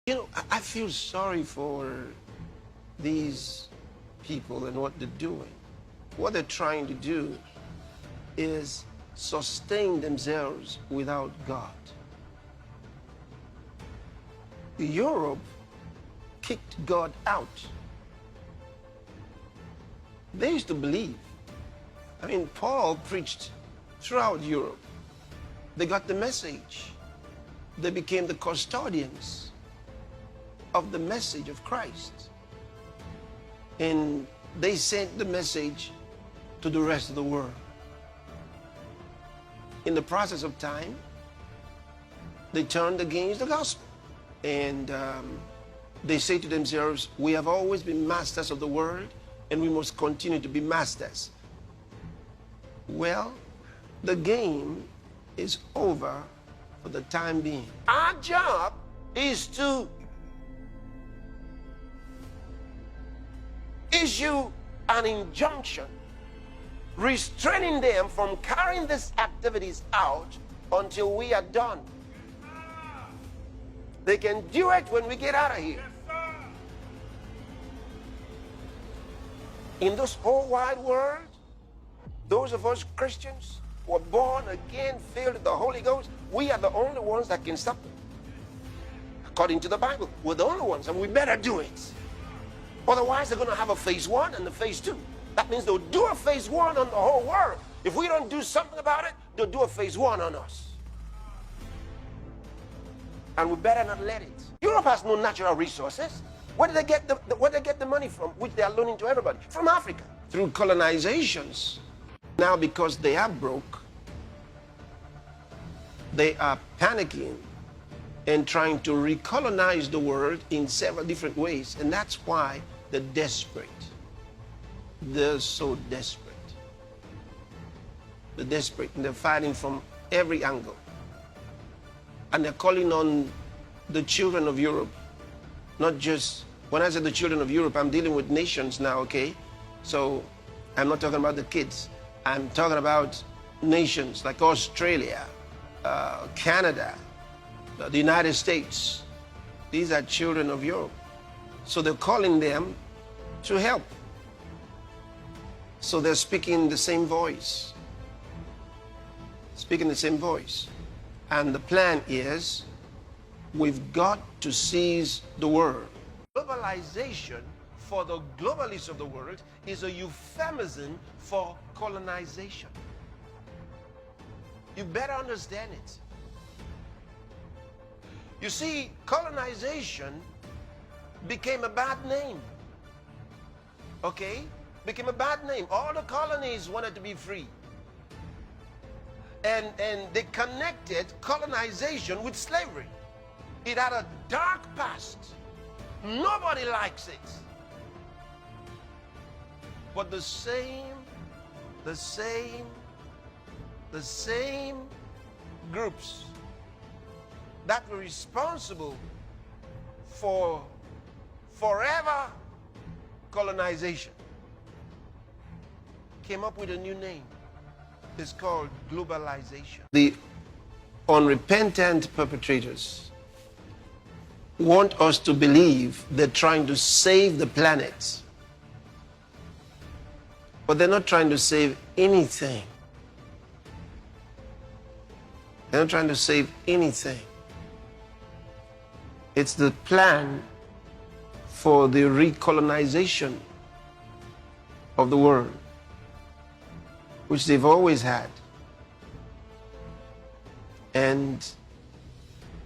You know, I feel sorry for these people and what they're doing. What they're trying to do is sustain themselves without God. Europe kicked God out. They used to believe. I mean, Paul preached throughout Europe. They got the message. They became the custodians of the message of Christ. And they sent the message to the rest of the world. In the process of time, they turned against the gospel. And they say to themselves, we have always been masters of the world, and we must continue to be masters. Well, the game is over for the time being. Our job is to issue an injunction restraining them from carrying these activities out until we are done. They can do it when we get out of here. In this whole wide world, those of us Christians who are born again, filled with the Holy Ghost, we are the only ones that can stop them. According to the Bible, we're the only ones, and we better do it. Otherwise, they're going to have a phase 1 and a phase 2. That means they'll do a phase 1 on the whole world. If we don't do something about it, they'll do a phase 1 on us. And we better not let it. Europe has no natural resources. Where do they get the money from, which they are loaning to everybody? From Africa. Through colonizations. Now, because they are broke, they are panicking and trying to recolonize the world in several different ways. And that's why they're desperate. They're so desperate. They're desperate, and they're fighting from every angle. And they're calling on the children of Europe, not just, when I say the children of Europe, I'm dealing with nations now, okay? So I'm not talking about the kids. I'm talking about nations like Australia, Canada, the United States. These are children of Europe. So they're calling them to help. So they're speaking the same voice. Speaking the same voice. And the plan is, we've got to seize the world. Globalization for the globalists of the world is a euphemism for colonization. You better understand it. You see, colonization became a bad name. Okay? Became a bad name. All the colonies wanted to be free. And they connected colonization with slavery. It had a dark past. Nobody likes it. But the same groups that were responsible for forever colonization came up with a new name. It's called globalization. The unrepentant perpetrators want us to believe they're trying to save the planet. But they're not trying to save anything. They're not trying to save anything. It's the plan for the recolonization of the world, which they've always had. And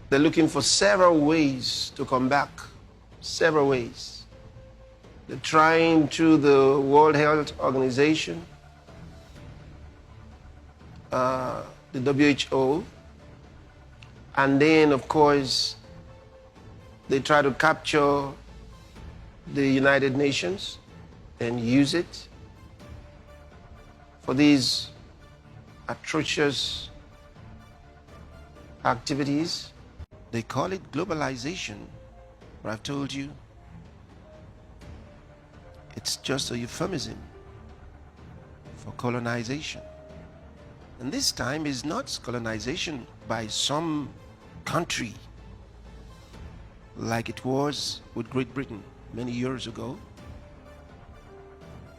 they're looking for several ways to come back. Several ways. They're trying through the World Health Organization, the WHO, and then, of course, they try to capture the United Nations and use it for these atrocious activities. They call it globalization, but I've told you, it's just a euphemism for colonization. And this time is not colonization by some country. like it was with Great Britain many years ago.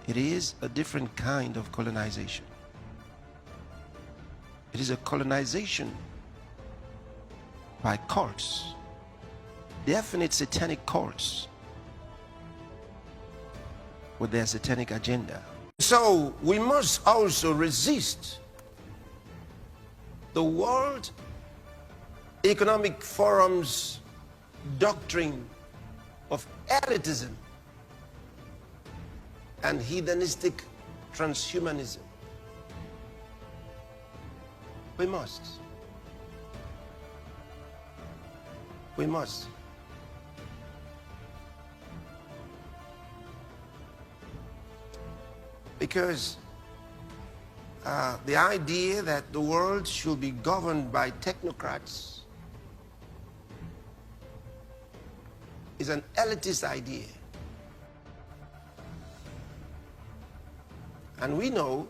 It is a different kind of colonization. It is a colonization by cults, definite satanic cults with their satanic agenda. So we must also resist the World Economic Forum's doctrine of elitism and hedonistic transhumanism. We must. We must. Because the idea that the world should be governed by technocrats is an elitist idea. And we know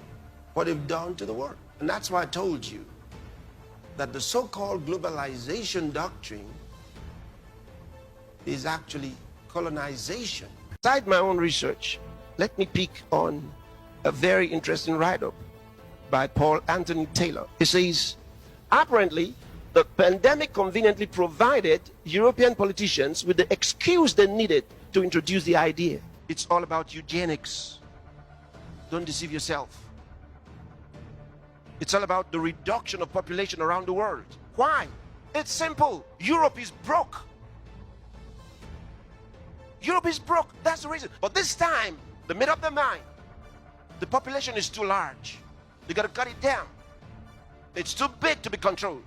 what they've done to the world. And that's why I told you that the so-called globalization doctrine is actually colonization. Beside my own research, let me pick on a very interesting write-up by Paul Anthony Taylor. He says, apparently, the pandemic conveniently provided European politicians with the excuse they needed to introduce the idea. It's all about eugenics. Don't deceive yourself. It's all about the reduction of population around the world. Why? It's simple. Europe is broke. Europe is broke. That's the reason. But this time, they made up their mind. The population is too large. They got to cut it down. It's too big to be controlled.